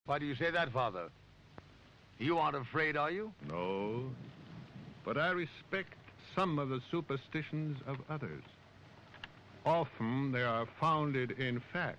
Why do you say that, Father? You aren't afraid, are you? No, but I respect some of the superstitions of others. Often they are founded in fact.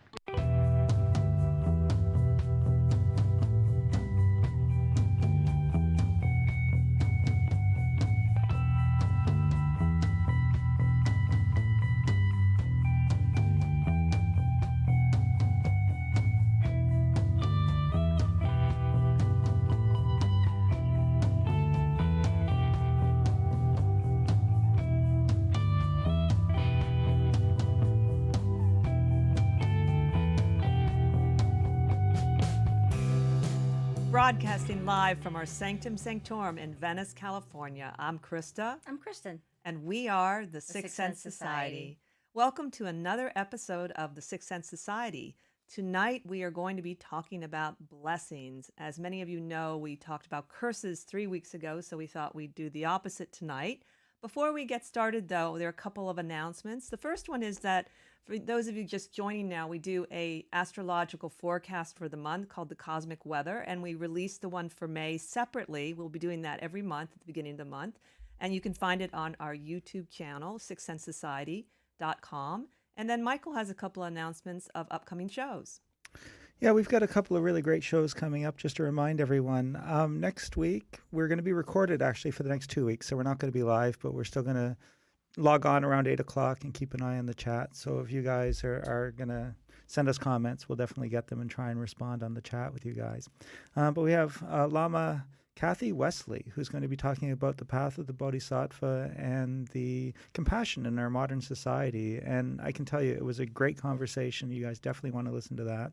Broadcasting live from our Sanctum Sanctorum in Venice, California. I'm Krista. I'm Kristen. And we are the Sixth Sense Society. Welcome to another episode of the Sixth Sense Society. Tonight we are going to be talking about blessings. As many of you know, we talked about curses 3 weeks ago, so we thought we'd do the opposite tonight. Before we get started, though, there are a couple of announcements. The first one is that for those of you just joining now, we do a astrological forecast for the month called the Cosmic Weather, and we release the one for May separately. We'll be doing that every month at the beginning of the month, and you can find it on our YouTube channel, sixthsensesociety.com. And then Michael has a couple of announcements of upcoming shows. Yeah, we've got a couple of really great shows coming up, just to remind everyone. Next week, we're going to be recorded actually for the next 2 weeks, so we're not going to be live, but we're still going to log on around 8 o'clock and keep an eye on the chat. So if you guys are going to send us comments, we'll definitely get them and try and respond on the chat with you guys. But we have Lama Kathy Wesley, who's going to be talking about the path of the Bodhisattva and the compassion in our modern society. And I can tell you, it was a great conversation. You guys definitely want to listen to that.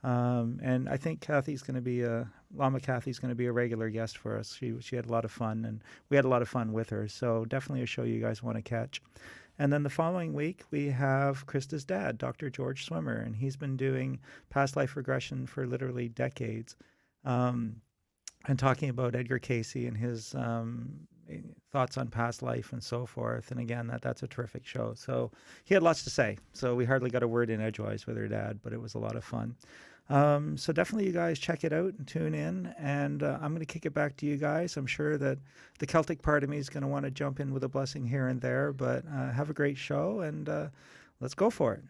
And I think Lama Kathy's going to be a regular guest for us. She had a lot of fun, and we had a lot of fun with her. So definitely a show you guys want to catch. And then the following week, we have Krista's dad, Dr. George Swimmer, and he's been doing past life regression for literally decades. And talking about Edgar Cayce and his thoughts on past life and so forth. And again, that's a terrific show. So he had lots to say. So we hardly got a word in edgewise with her dad, but it was a lot of fun. So definitely you guys check it out and tune in. And I'm going to kick it back to you guys. I'm sure that the Celtic part of me is going to want to jump in with a blessing here and there. But have a great show, and let's go for it.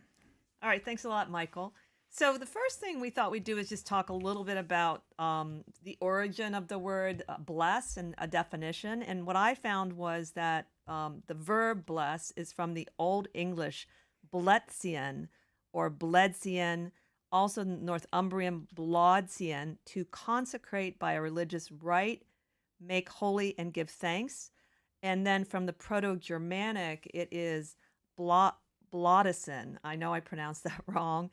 All right. Thanks a lot, Michael. So the first thing we thought we'd do is just talk a little bit about the origin of the word bless and a definition. And what I found was that the verb bless is from the Old English bletsion or bledsian, also Northumbrian blodsian, to consecrate by a religious rite, make holy, and give thanks. And then from the Proto-Germanic, it is Bloodison. I know I pronounced that wrong.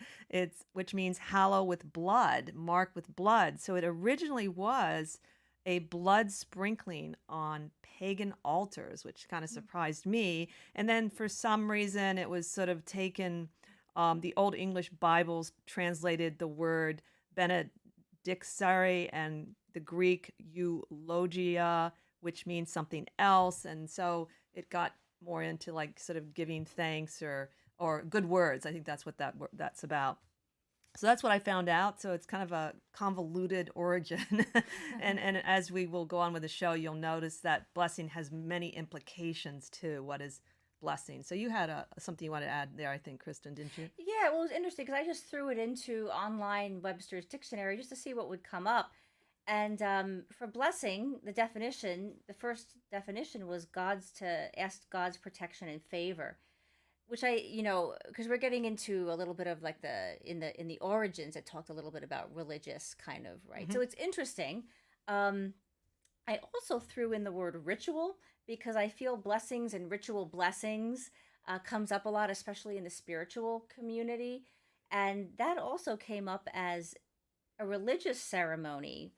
Which means hallow with blood, mark with blood. So it originally was a blood sprinkling on pagan altars, which kind of surprised me. And then for some reason, it was sort of taken. The Old English Bibles translated the word benedicere and the Greek eulogia, which means something else. And so it got more into like sort of giving thanks or good words. I think that's what that's about. So that's what I found out. So it's kind of a convoluted origin. and as we will go on with the show, you'll notice that blessing has many implications too. What is blessing? So you had something you wanted to add there, I think, Kristen, didn't you? Yeah, well, it was interesting because I just threw it into online Webster's dictionary just to see what would come up. And for blessing, the first definition was to ask God's protection and favor, which because we're getting into a little bit of like in the origins, it talked a little bit about religious kind of, right? Mm-hmm. So it's interesting. I also threw in the word ritual because I feel blessings and ritual blessings comes up a lot, especially in the spiritual community. And that also came up as a religious ceremony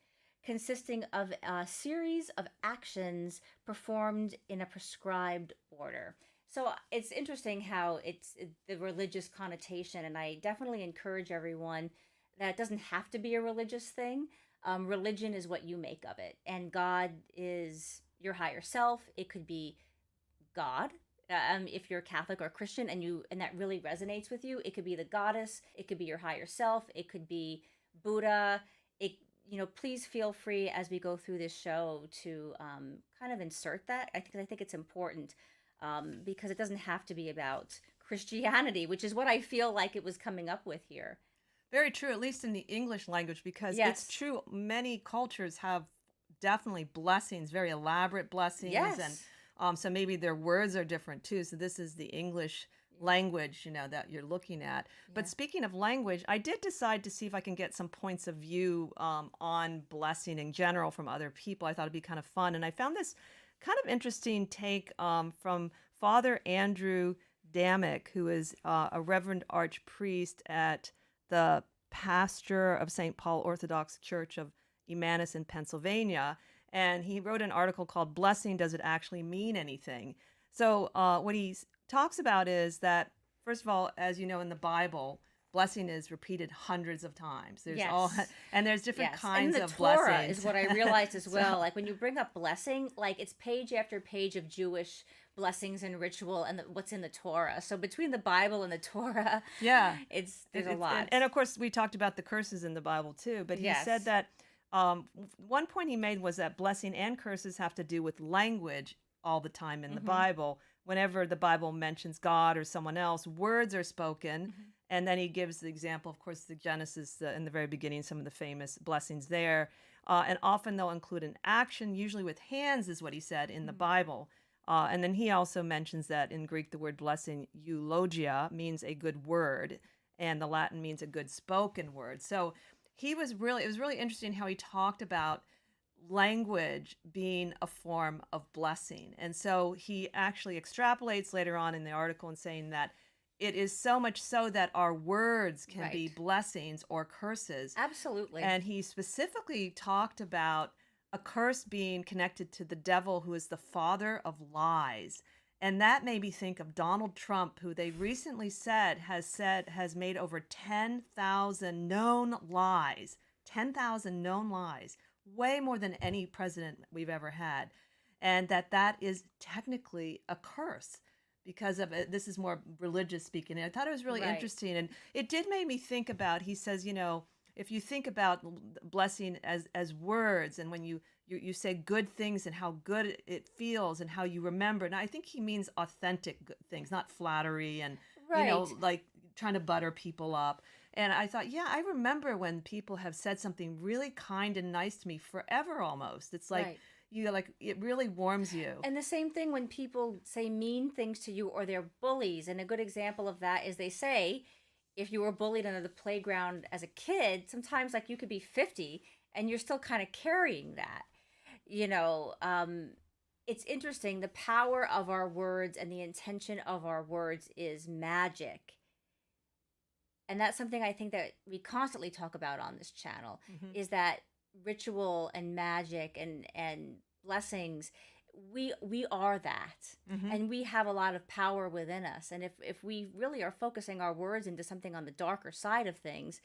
consisting of a series of actions performed in a prescribed order. So it's interesting how it's the religious connotation, and I definitely encourage everyone that it doesn't have to be a religious thing. Religion is what you make of it, and God is your higher self. It could be God, if you're Catholic or Christian, and that really resonates with you. It could be the goddess. It could be your higher self. It could be Buddha. it, please feel free as we go through this show to kind of insert that. I think it's important because it doesn't have to be about Christianity, which is what I feel like it was coming up with here. Very true, at least in the English language, because it's Yes. true. Many cultures have definitely blessings, very elaborate blessings, and Yes. so maybe their words are different too. So this is the English language, that you're looking at. But Yeah. speaking of language, I did decide to see if I can get some points of view on blessing in general from other people. I thought it'd be kind of fun, and I found this kind of interesting take from Father Andrew Damick, who is a Reverend Archpriest at the pastor of St. Paul Orthodox Church of Emmaus in Pennsylvania. And he wrote an article called Blessing, Does It Actually Mean Anything? So what he talks about is that, first of all, as you know, in the Bible, blessing is repeated hundreds of times. There's Yes. and there's different Yes, kinds and the of Torah blessings. is what I realized as So- well. Like when you bring up blessing, like it's page after page of Jewish blessings and ritual and what's in the Torah. So between the Bible and the Torah, Yeah. there's a lot. And of course, we talked about the curses in the Bible too. But he Yes. said that one point he made was that blessing and curses have to do with language all the time in the Bible. Whenever the Bible mentions God or someone else, words are spoken. And then he gives the example, of course, the Genesis in the very beginning, some of the famous blessings there. And often they'll include an action, usually with hands, is what he said in the Bible. And then he also mentions that in Greek, the word blessing, eulogia, means a good word, and the Latin means a good spoken word. So it was really interesting how he talked about language being a form of blessing. And so he actually extrapolates later on in the article and saying that it is so much so that our words can be Right. blessings or curses. Absolutely. And he specifically talked about a curse being connected to the devil, who is the father of lies. And that made me think of Donald Trump, who they recently said has made over 10,000 known lies. 10,000 known lies, way more than any president we've ever had. And that is technically a curse because of it. This is more religious speaking. And I thought it was really Right. interesting. And it did make me think about, he says, if you think about blessing as words, and when you say good things and how good it feels and how you remember. Now, I think he means authentic good things, not flattery and, Right. like trying to butter people up. And I thought, yeah, I remember when people have said something really kind and nice to me forever almost. It's like, Right. it really warms you. And the same thing when people say mean things to you or they're bullies. And a good example of that is they say, if you were bullied on the playground as a kid, sometimes like you could be 50 and you're still kind of carrying that. It's interesting. The power of our words and the intention of our words is magic. And that's something I think that we constantly talk about on this channel Mhm. is that ritual and magic and blessings, we are that. Mhm. And we have a lot of power within us. And if we really are focusing our words into something on the darker side of things,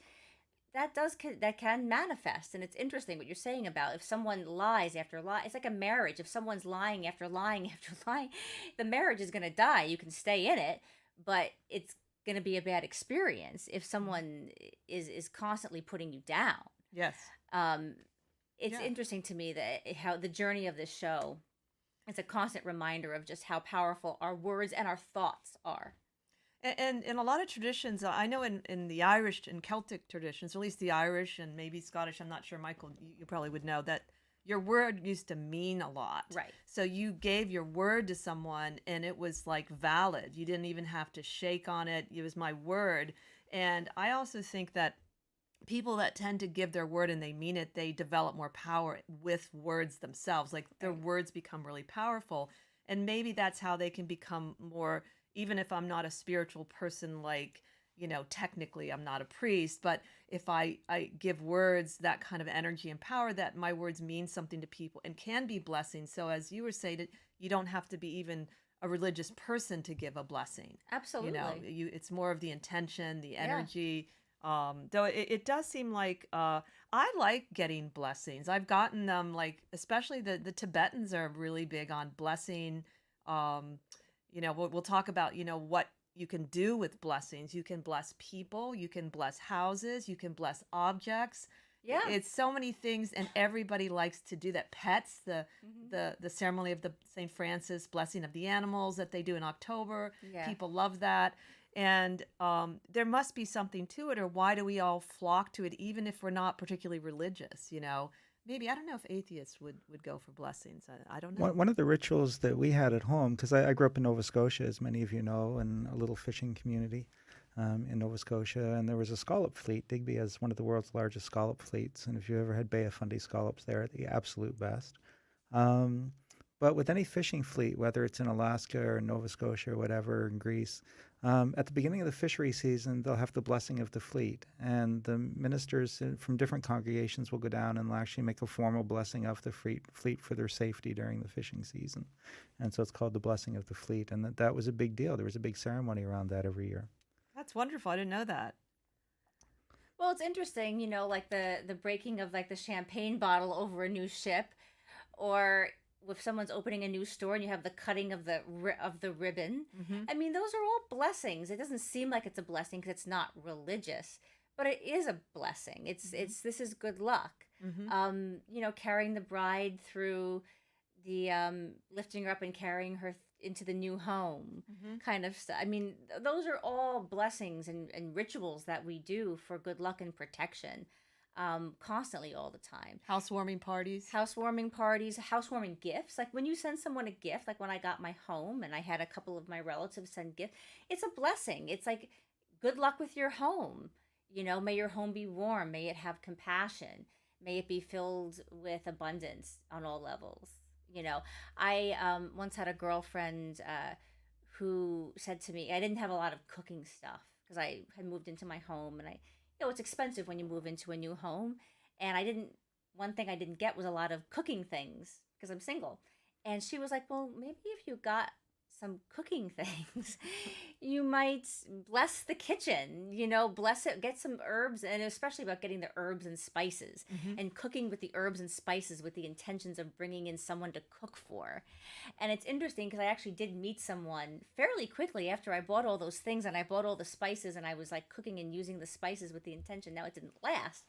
that can manifest. And it's interesting what you're saying about if someone lies after lie. It's like a marriage. If someone's lying after lying after lying, the marriage is going to die. You can stay in it, but it's going to be a bad experience if someone is constantly putting you down. Yes. It's Yeah. interesting to me that how the journey of this show, it's a constant reminder of just how powerful our words and our thoughts are. And in a lot of traditions, I know in the Irish and Celtic traditions, at least the Irish and maybe Scottish, I'm not sure, Michael, you probably would know that your word used to mean a lot. Right. So you gave your word to someone and it was like valid. You didn't even have to shake on it. It was my word. And I also think that people that tend to give their word and they mean it, they develop more power with words themselves. Like their Right. words become really powerful. And maybe that's how they can become more, even if I'm not a spiritual person, like, technically I'm not a priest, but if I give words that kind of energy and power, that my words mean something to people and can be blessings. So as you were saying, you don't have to be even a religious person to give a blessing. Absolutely. It's more of the intention, the Yeah. energy. Though it does seem like I like getting blessings. I've gotten them, like especially the Tibetans are really big on blessing. We'll talk about what you can do with blessings. You can bless people. You can bless houses. You can bless objects. Yeah. It's so many things, and everybody likes to do that. Pets, the ceremony of the St. Francis blessing of the animals that they do in October. Yeah. People love that. And there must be something to it, or why do we all flock to it, even if we're not particularly religious, you know? Maybe, I don't know if atheists would go for blessings. I don't know. One of the rituals that we had at home, because I grew up in Nova Scotia, as many of you know, in a little fishing community in Nova Scotia, and there was a scallop fleet. Digby has one of the world's largest scallop fleets, and if you ever had Bay of Fundy scallops, they're the absolute best. But with any fishing fleet, whether it's in Alaska or Nova Scotia or whatever, in Greece, at the beginning of the fishery season, they'll have the blessing of the fleet. And the ministers from different congregations will go down and will actually make a formal blessing of the fleet for their safety during the fishing season. And so it's called the blessing of the fleet. And that was a big deal. There was a big ceremony around that every year. That's wonderful. I didn't know that. Well, it's interesting, you know, like the breaking of like the champagne bottle over a new ship, or if someone's opening a new store and you have the cutting of the ribbon. I mean, those are all blessings. It doesn't seem like it's a blessing because it's not religious, but it is a blessing. It's this is good luck. You know, carrying the bride through the lifting her up and carrying her into the new home kind of stuff. I mean, those are all blessings and rituals that we do for good luck and protection. Constantly, all the time. Housewarming parties. Housewarming gifts. Like when you send someone a gift, like when I got my home and I had a couple of my relatives send gifts, it's a blessing. It's like, good luck with your home. You know, may your home be warm. May it have compassion. May it be filled with abundance on all levels. You know, I once had a girlfriend who said to me, I didn't have a lot of cooking stuff because I had moved into my home, and you know, it's expensive when you move into a new home. And one thing I didn't get was a lot of cooking things because I'm single. And she was like, well, maybe if you got some cooking things, you might bless the kitchen, you know, bless it, get some herbs, and especially about getting the herbs and spices and cooking with the herbs and spices with the intentions of bringing in someone to cook for. And it's interesting because I actually did meet someone fairly quickly after I bought all those things, and I bought all the spices, and I was like cooking and using the spices with the intention. Now, it didn't last,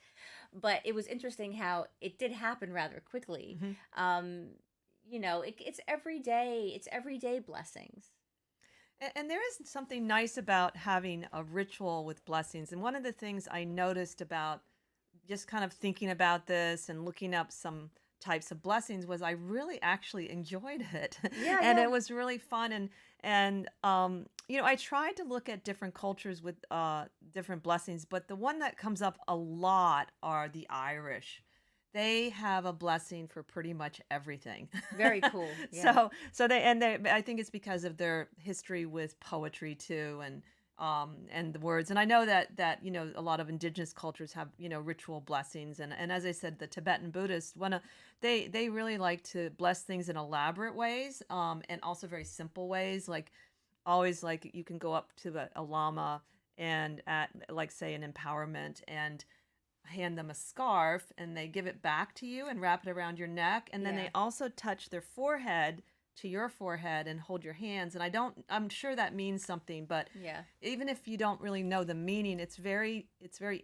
but it was interesting how it did happen rather quickly. You know, it's everyday blessings. And there is something nice about having a ritual with blessings. And one of the things I noticed about just kind of thinking about this and looking up some types of blessings was I really actually enjoyed it. And it was really fun. And you know, I tried to look at different cultures with different blessings, but the one that comes up a lot are the Irish. They have a blessing for pretty much everything. Very cool. Yeah. So they I think it's because of their history with poetry too, and the words. And I know that you know, a lot of indigenous cultures have, you know, ritual blessings, and as I said, the Tibetan Buddhists they really like to bless things in elaborate ways, and also very simple ways. Like always, like you can go up to a lama and at, like, say, an empowerment, and hand them a scarf, and they give it back to you and wrap it around your neck, and then they also touch their forehead to your forehead and hold your hands. And I'm sure that means something, but even if you don't really know the meaning, it's very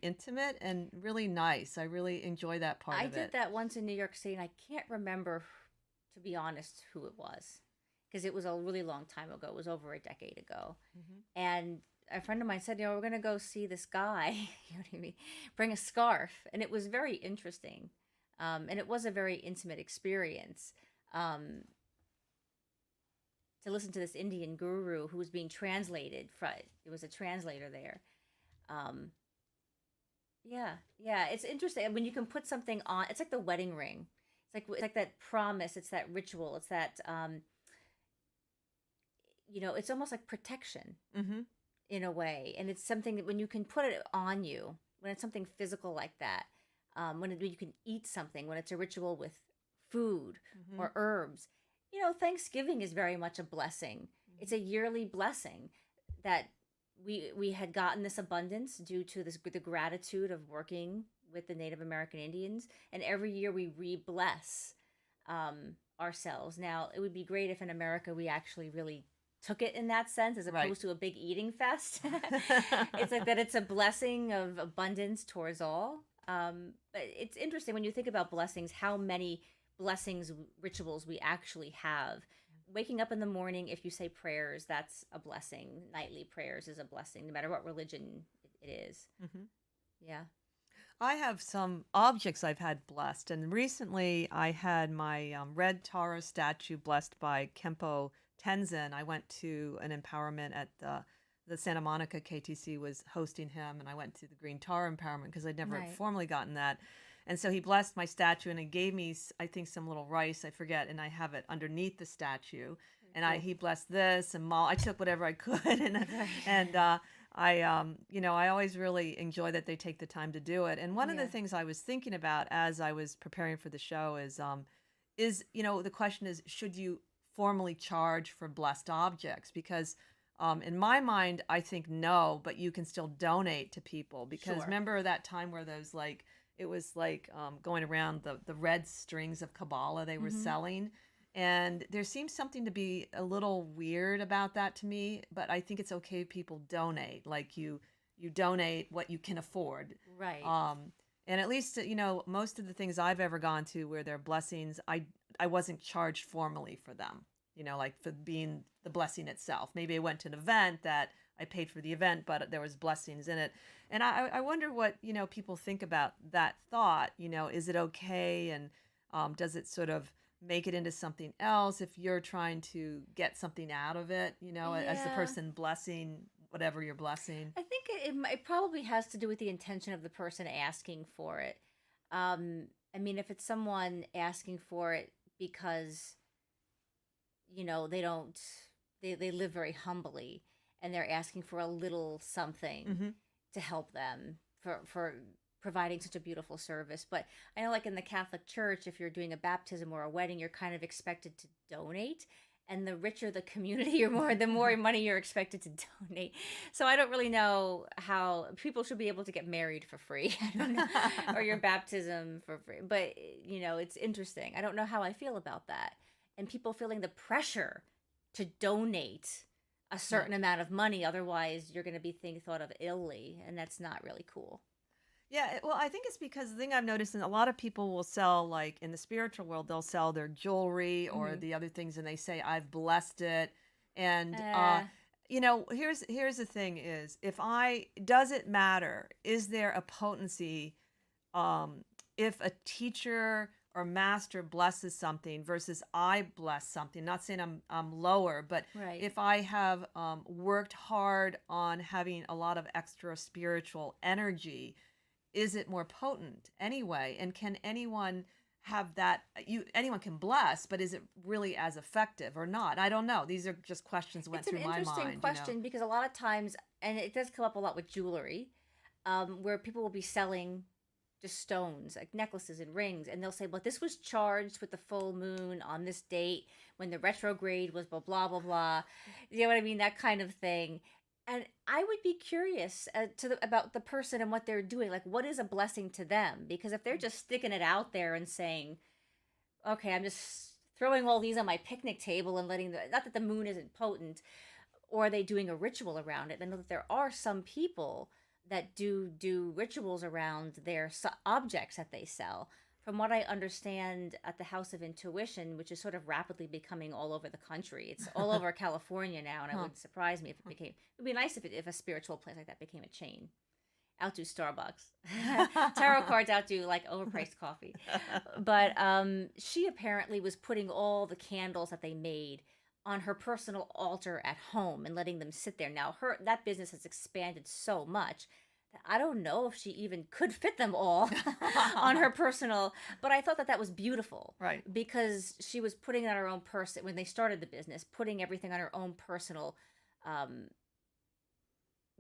intimate and really nice. I really enjoy that part of it. I did that once in New York City, and I can't remember, to be honest, who it was, because it was a really long time ago. It was over a decade ago. And a friend of mine said, you know, we're going to go see this guy, you know what I mean, bring a scarf. And it was very interesting. And it was a very intimate experience to listen to this Indian guru who was being translated. It was a translator there. Yeah, it's interesting. When you can put something on, it's like the wedding ring. It's like that promise. It's that ritual. It's that, you know, it's almost like protection. In a way, and it's something that when you can put it on you, when it's something physical like that, when you can eat something, when it's a ritual with food or herbs. You know, Thanksgiving is very much a blessing. It's a yearly blessing that we had gotten this abundance due to the gratitude of working with the Native American Indians, and every year we re-bless ourselves. Now, it would be great if in America we actually really took it in that sense, as opposed to a big eating fest. It's like that it's a blessing of abundance towards all. But it's interesting when you think about blessings, how many blessings rituals we actually have. Waking up in the morning, if you say prayers, that's a blessing. Nightly prayers is a blessing, no matter what religion it is. Hmm. Yeah. I have some objects I've had blessed, and recently I had my red Tara statue blessed by Kempo Tenzin. I went to an empowerment at the Santa Monica KTC was hosting him, and I went to the Green Tara empowerment because I'd never Right. formally gotten that. And so he blessed my statue, and he gave me, I think, some little rice, I forget, and I have it underneath the statue. And Cool. he blessed this and I took whatever I could, and Right. and I always really enjoy that they take the time to do it. And one of the Yeah. things I was thinking about as I was preparing for the show is the question is, should you formally charge for blessed objects? Because in my mind, I think no, but you can still donate to people. Because Sure. remember that time where those it was going around the red strings of Kabbalah they were Hmm. selling. And there seems something to be a little weird about that to me, but I think it's okay if people donate. Like you donate what you can afford. Right. And at least most of the things I've ever gone to where they're blessings, I wasn't charged formally for them. Like for being the blessing itself. Maybe I went to an event that I paid for the event, but there was blessings in it. And I wonder what people think about that thought. Is it okay, and does it sort of make it into something else if you're trying to get something out of it, as the Yeah. person blessing whatever you're blessing. I think it probably has to do with the intention of the person asking for it. I mean, if it's someone asking for it because, they don't, they live very humbly and they're asking for a little something Hmm. to help them for providing such a beautiful service. But I know, like in the Catholic Church, if you're doing a baptism or a wedding, you're kind of expected to donate. And the richer the community, the more money you're expected to donate. So I don't really know how people should be able to get married for free, I don't know, or your baptism for free. But it's interesting. I don't know how I feel about that, and people feeling the pressure to donate a certain amount of money, otherwise you're going to be thought of illy, and that's not really cool. Yeah, well, I think it's because the thing I've noticed, and a lot of people will sell, like in the spiritual world, they'll sell their jewelry or Hmm. the other things, and they say, "I've blessed it." And Uh, here's the thing: is does it matter? Is there a potency if a teacher or master blesses something versus I bless something? Not saying I'm lower, but right. if I have worked hard on having a lot of extra spiritual energy, is it more potent anyway? And can anyone have that? Anyone can bless, but is it really as effective or not? I don't know. These are just questions that went It's an through my interesting mind. question because a lot of times, and it does come up a lot with jewelry, where people will be selling just stones, like necklaces and rings, and they'll say, "Well, this was charged with the full moon on this date when the retrograde was blah blah blah blah." You know what I mean? That kind of thing. And I would be curious about the person and what they're doing. Like, what is a blessing to them? Because if they're just sticking it out there and saying, "Okay, I'm just throwing all these on my picnic table and letting not that the moon isn't potent," or are they doing a ritual around it? I know that there are some people that do rituals around their objects that they sell. From what I understand, at the House of Intuition, which is sort of rapidly becoming all over the country, it's all over California now, and it Huh. wouldn't surprise me if it became. It would be nice if a spiritual place like that became a chain. Outdo Starbucks. Tarot cards outdo like overpriced coffee. But she apparently was putting all the candles that they made on her personal altar at home and letting them sit there. Now that business has expanded so much that I don't know if she even could fit them all on her personal. But I thought that was beautiful, Right. because she was putting it on her own person when they started the business, putting everything on her own personal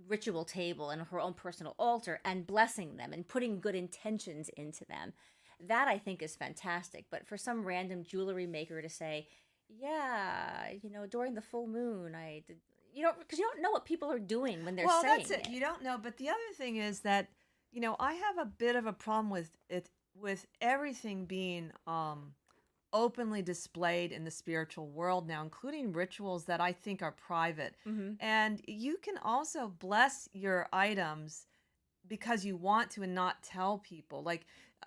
ritual table and her own personal altar and blessing them and putting good intentions into them. That I think is fantastic. But for some random jewelry maker to say, "Yeah, during the full moon, I did," because you don't know what people are doing when they're Well, saying that's it. it. You don't know. But the other thing is that, I have a bit of a problem with it, with everything being openly displayed in the spiritual world now, including rituals that I think are private. Hmm. And you can also bless your items because you want to and not tell people. Like,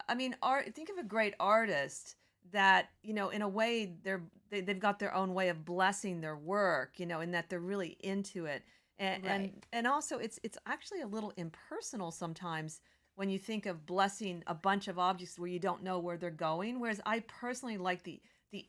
I mean, think of a great artist that, in a way they've got their own way of blessing their work, in that they're really into it. And Right. and also it's actually a little impersonal sometimes when you think of blessing a bunch of objects where you don't know where they're going. Whereas I personally like the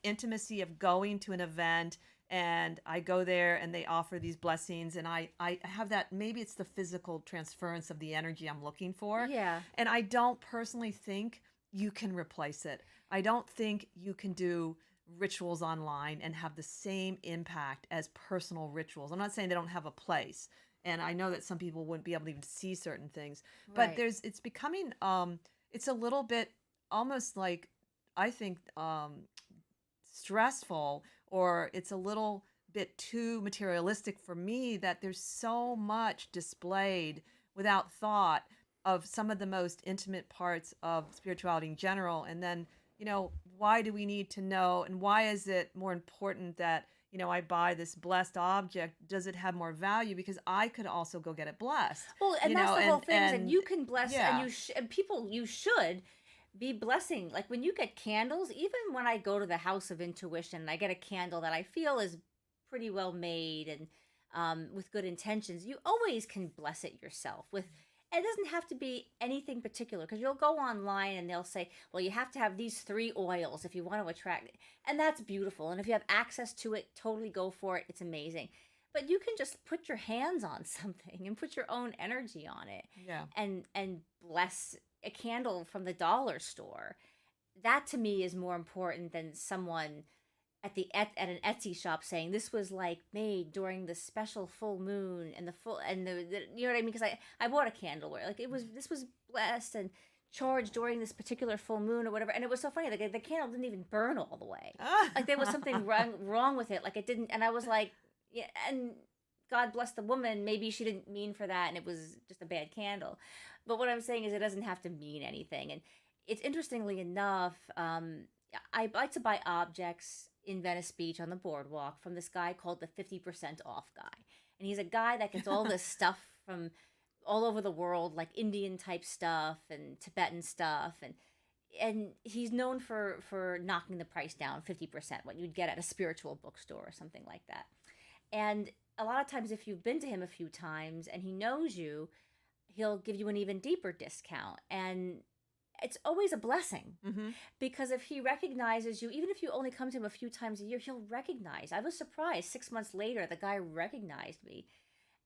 intimacy of going to an event, and I go there and they offer these blessings, and I have that, maybe it's the physical transference of the energy I'm looking for. Yeah. And I don't personally think you can replace it. I don't think you can do rituals online and have the same impact as personal rituals. I'm not saying they don't have a place. And I know that some people wouldn't be able to even see certain things, but Right. it's becoming, it's a little bit almost like, I think, stressful, or it's a little bit too materialistic for me, that there's so much displayed without thought of some of the most intimate parts of spirituality in general. And then, why do we need to know, and why is it more important that, I buy this blessed object? Does it have more value? Because I could also go get it blessed. Well, and that's the whole thing, is that And you can bless, and yeah. and people, you should be blessing. Like when you get candles, even when I go to the House of Intuition and I get a candle that I feel is pretty well made and with good intentions, you always can bless it yourself with. It doesn't have to be anything particular, because you'll go online and they'll say, well, you have to have these 3 oils if you want to attract it. And that's beautiful. And if you have access to it, totally go for it. It's amazing. But you can just put your hands on something and put your own energy on it, Yeah. and bless a candle from the dollar store. That to me is more important than someone at an Etsy shop saying this was like made during the special full moon and the you know what I mean? Because I bought a candle where like this was blessed and charged during this particular full moon or whatever, and it was so funny. Like the candle didn't even burn all the way. Like there was something wrong with it. Like it didn't, and I was like, yeah, and God bless the woman. Maybe she didn't mean for that, and it was just a bad candle. But what I'm saying is, it doesn't have to mean anything. And it's interestingly enough, I like to buy objects in Venice Beach on the boardwalk from this guy called the 50% off guy. And he's a guy that gets all this stuff from all over the world, like Indian type stuff and Tibetan stuff. And he's known for knocking the price down 50%, what you'd get at a spiritual bookstore or something like that. And a lot of times, if you've been to him a few times and he knows you, he'll give you an even deeper discount. And it's always a blessing, Mm-hmm. because if he recognizes you, even if you only come to him a few times a year, he'll recognize. I was surprised 6 months later, the guy recognized me.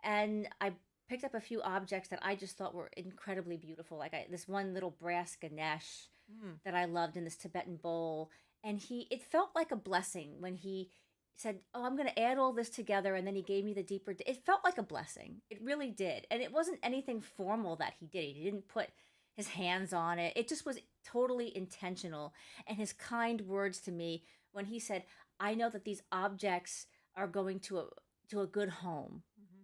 And I picked up a few objects that I just thought were incredibly beautiful. Like this one little brass Ganesh that I loved in this Tibetan bowl. And it felt like a blessing when he said, oh, I'm going to add all this together. And then he gave me the deeper, it felt like a blessing. It really did. And it wasn't anything formal that he did. He didn't put his hands on it. It just was totally intentional. And his kind words to me when he said, I know that these objects are going to a good home. Mm-hmm.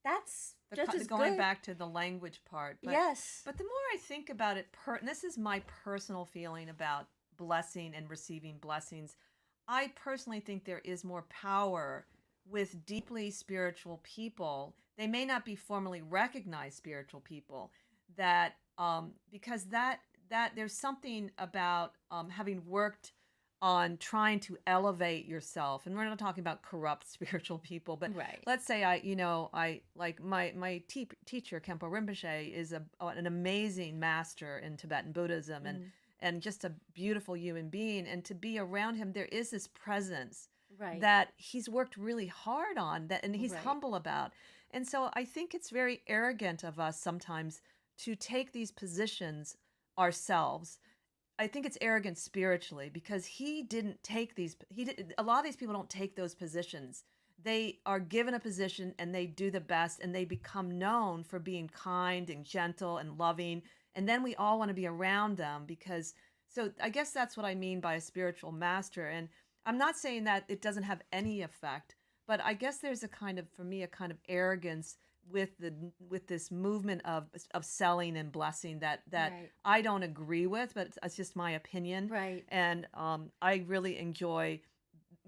That's just as Going good. back to the language part. But, Yes. But the more I think about it, and this is my personal feeling about blessing and receiving blessings, I personally think there is more power with deeply spiritual people. They may not be formally recognized spiritual people, that because that there's something about having worked on trying to elevate yourself, and we're not talking about corrupt spiritual people, but Right. let's say I like my teacher Khenpo Rinpoche is an amazing master in Tibetan Buddhism, and just a beautiful human being, and to be around him, there is this presence Right. that he's worked really hard on, that, and he's Right. humble about. And so I think it's very arrogant of us sometimes to take these positions ourselves. I think it's arrogant spiritually, because he didn't take a lot of these people don't take those positions. They are given a position and they do the best, and they become known for being kind and gentle and loving. And then we all want to be around them so I guess that's what I mean by a spiritual master. And I'm not saying that it doesn't have any effect, but I guess there's for me, a kind of arrogance with this movement of selling and blessing that Right. I don't agree with, but it's just my opinion. Right. And I really enjoy,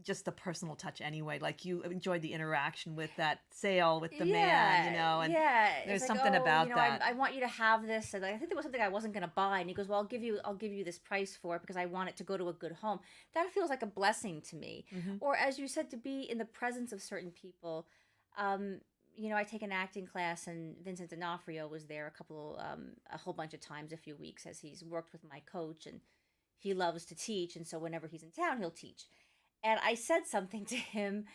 just the personal touch anyway. Like you enjoyed the interaction with that sale with the man, Yeah, and yeah. there's It's like, something oh, about that. I want you to have this, and I think there was something I wasn't going to buy, and he goes, "Well, I'll give you this price for it because I want it to go to a good home." That feels like a blessing to me. Hmm. Or as you said, to be in the presence of certain people. Um, I take an acting class, and Vincent D'Onofrio was there a whole bunch of times, a few weeks, as he's worked with my coach, and he loves to teach, and so whenever he's in town, he'll teach. And I said something to him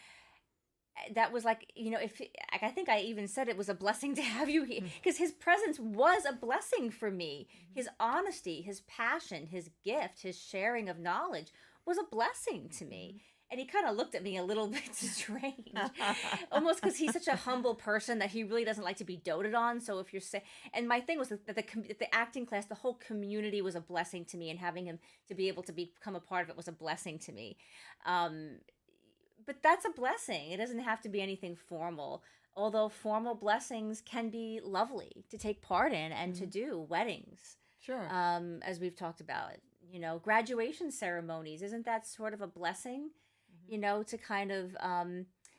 that was like, if I think I even said it was a blessing to have you here, because his presence was a blessing for me. His honesty, his passion, his gift, his sharing of knowledge was a blessing to me. And he kind of looked at me a little bit strange, almost because he's such a humble person that he really doesn't like to be doted on. So if you're saying, and my thing was that the acting class, the whole community was a blessing to me, and having him to be able to become a part of it was a blessing to me. But that's a blessing. It doesn't have to be anything formal, although formal blessings can be lovely to take part in and to do. Weddings, Sure. as we've talked about, graduation ceremonies. Isn't that sort of a blessing? To kind of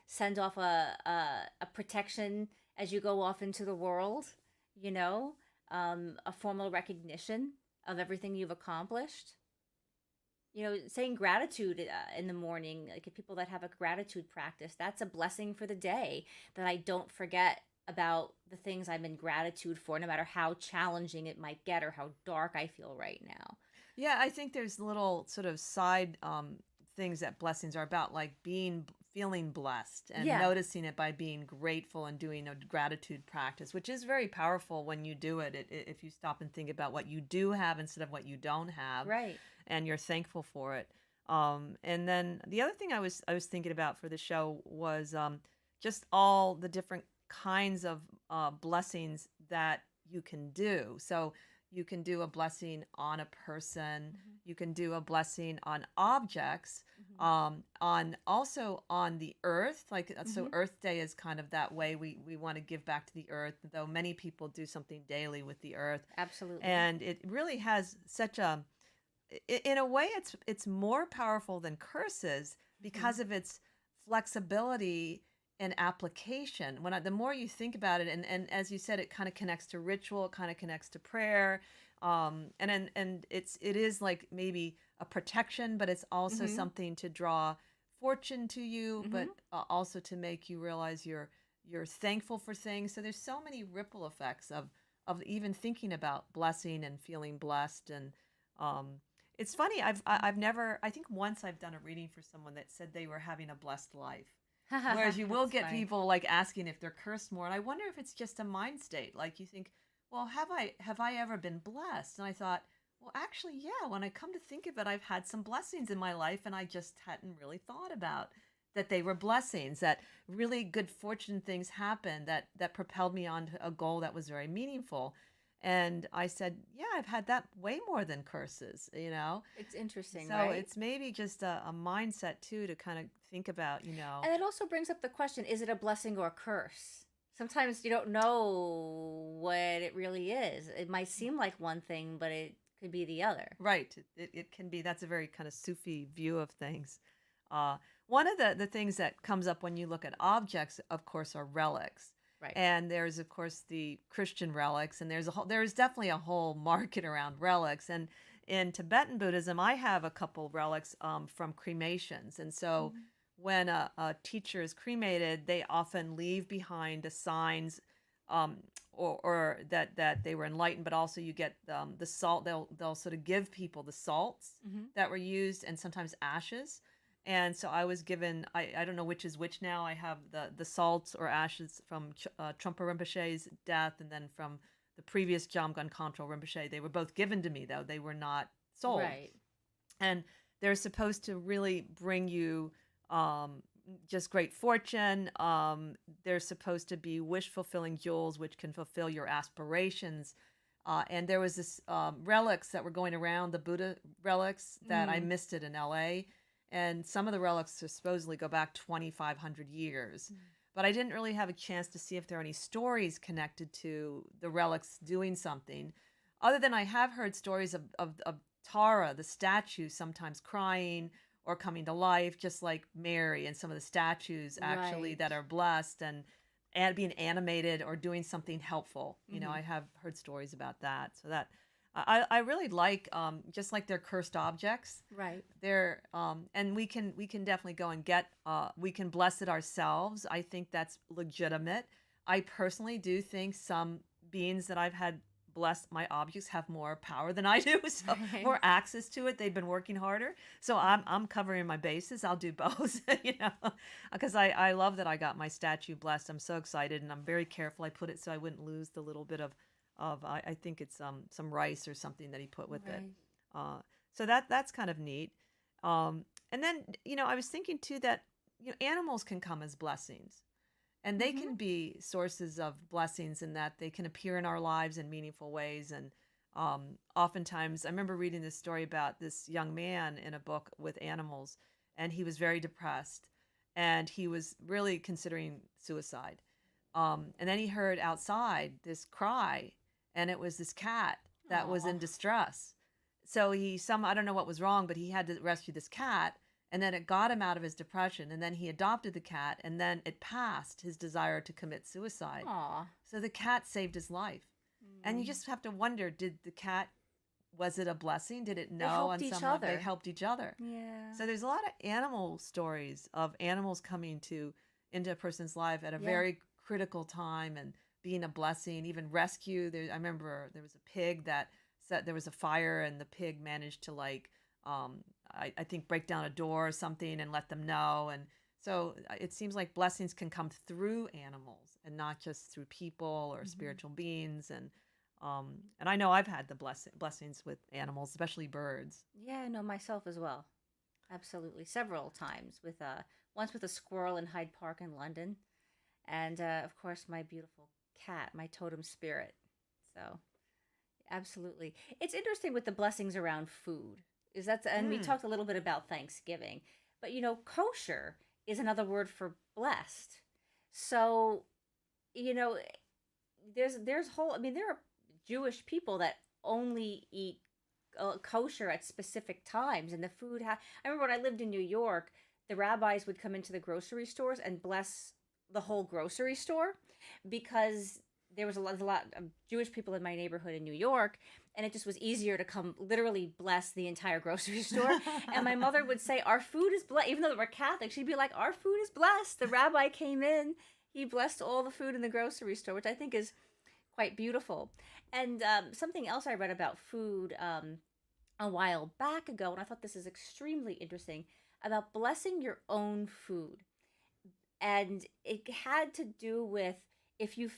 send off a protection as you go off into the world, a formal recognition of everything you've accomplished. Saying gratitude in the morning, like people that have a gratitude practice, that's a blessing for the day, that I don't forget about the things I'm in gratitude for, no matter how challenging it might get or how dark I feel right now. Yeah, I think there's little sort of side things that blessings are about, like feeling blessed and Yeah. noticing it by being grateful and doing a gratitude practice, which is very powerful when you do it. If you stop and think about what you do have instead of what you don't have, Right. and you're thankful for it. And then the other thing I was thinking about for the show was just all the different kinds of blessings that you can do. So you can do a blessing on a person. You can do a blessing on objects, on also on the earth. Like so, Earth Day is kind of that way. We want to give back to the earth, though many people do something daily with the earth. Absolutely. And it really has such a, in a way, it's more powerful than curses because of its flexibility and application. The more you think about it, and as you said, it kind of connects to ritual, it kind of connects to prayer, and it is like maybe a protection, but it's also something to draw fortune to you, but also to make you realize you're thankful for things. So there's so many ripple effects of even thinking about blessing and feeling blessed. And it's funny, I've never, I think once I've done a reading for someone that said they were having a blessed life. Whereas you will That's get funny. people like asking if they're cursed more, and I wonder if it's just a mind state. Like you think, well, have I ever been blessed? And I thought, well, actually, yeah. When I come to think of it, I've had some blessings in my life, and I just hadn't really thought about that they were blessings. That really good fortune things happened that propelled me on to a goal that was very meaningful. And I said, yeah, I've had that way more than curses, It's interesting, So right? it's maybe just a mindset too to kind of think about, And it also brings up the question, is it a blessing or a curse? Sometimes you don't know what it really is. It might seem like one thing, but it could be the other. Right. It can be, that's a very kind of Sufi view of things. One of the things that comes up when you look at objects, of course, are relics. Right. And there's, of course, the Christian relics, and there's definitely a whole market around relics. And in Tibetan Buddhism, I have a couple relics from cremations. And so when a teacher is cremated, they often leave behind the signs or that they were enlightened, but also you get the salt. They'll sort of give people the salts that were used, and sometimes ashes. And so I was given, I don't know which is which now. I have the salts or ashes from Trungpa Rinpoche's death, and then from the previous Jamgon Kongtrul Rinpoche. They were both given to me, though. They were not sold. Right. And they're supposed to really bring you just great fortune. They're supposed to be wish-fulfilling jewels, which can fulfill your aspirations. And there was this relics that were going around, the Buddha relics, that I missed it in L.A., and some of the relics supposedly go back 2,500 years. But I didn't really have a chance to see if there are any stories connected to the relics doing something, other than I have heard stories of Tara, the statue, sometimes crying, or coming to life, just like Mary and some of the statues actually Right. that are blessed and being animated or doing something helpful. You know, Hmm. I have heard stories about that. So that I really like just like they're cursed objects. Right. They're and we can definitely go and get we can bless it ourselves. I think that's legitimate. I personally do think some beings that I've had bless my objects have more power than I do, so Right. more access to it. They've been working harder, so I'm covering my bases. I'll do both, because I love that I got my statue blessed. I'm so excited, and I'm very careful. I put it so I wouldn't lose the little bit of I think it's some rice or something that he put with it. Right. Uh, so that's kind of neat. And then I was thinking too that animals can come as blessings, and they Hmm. can be sources of blessings in that they can appear in our lives in meaningful ways. And oftentimes, I remember reading this story about this young man in a book with animals, and he was very depressed, and he was really considering suicide. And then he heard outside this cry, and it was this cat that was Aw. in distress. So I don't know what was wrong, but he had to rescue this cat, and then it got him out of his depression, and then he adopted the cat, and then it passed his desire to commit suicide. Aw. So the cat saved his life. And you Mm. just have to wonder, was it a blessing? Did it They know helped on each some level? They other. helped each other. Yeah. So there's a lot of animal stories of animals coming into a person's life at a Yeah. very critical time and being a blessing, even rescue. I remember there was a pig that said there was a fire, and the pig managed to I think break down a door or something and let them know. And so it seems like blessings can come through animals and not just through people or Hmm. spiritual beings. And I know I've had the blessings with animals, especially birds. Yeah, I know myself as well. Absolutely. Several times with once with a squirrel in Hyde Park in London, and of course my beautiful cat, my totem spirit. So, absolutely. It's interesting with the blessings around food. And we Mm. talked a little bit about Thanksgiving, but kosher is another word for blessed. So, you know, there's whole I mean there are Jewish people that only eat kosher at specific times, and the I remember when I lived in New York, the rabbis would come into the grocery stores and bless the whole grocery store, because there was a lot of Jewish people in my neighborhood in New York, and it just was easier to come literally bless the entire grocery store. And my mother would say, "Our food is blessed," even though we're Catholic. She'd be like, "Our food is blessed." The rabbi came in, he blessed all the food in the grocery store, which I think is quite beautiful. And something else I read about food a while back ago, and I thought this is extremely interesting, about blessing your own food. And it had to do with, if you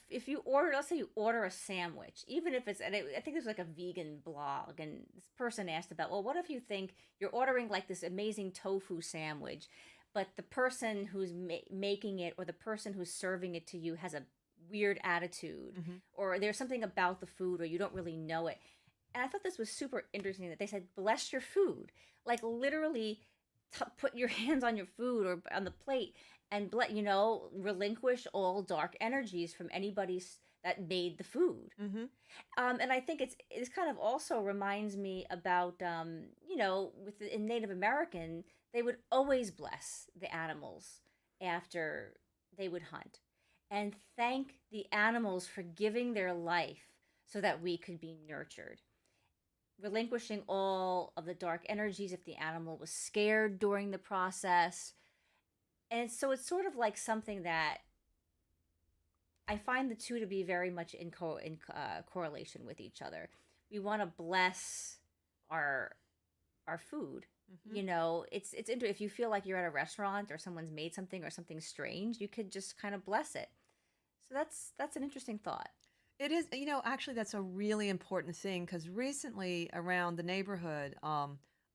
order, let's say you order a sandwich, even if it's, I think it was like a vegan blog, and this person asked about, well, what if you think you're ordering like this amazing tofu sandwich, but the person who's making it, or the person who's serving it to you, has a weird attitude, Hmm. or there's something about the food, or you don't really know it. And I thought this was super interesting that they said, bless your food. Like literally, put your hands on your food or on the plate, and relinquish all dark energies from anybody's that made the food. Hmm. And I think it's kind of also reminds me about in Native American, they would always bless the animals after they would hunt, and thank the animals for giving their life so that we could be nurtured, relinquishing all of the dark energies if the animal was scared during the process. And so it's sort of like something that I find the two to be very much in correlation with each other. We want to bless our our food. Hmm. It's if you feel like you're at a restaurant, or someone's made something, or something strange, you could just kind of bless it. So that's an interesting thought. It is, actually, that's a really important thing because recently around the neighborhood,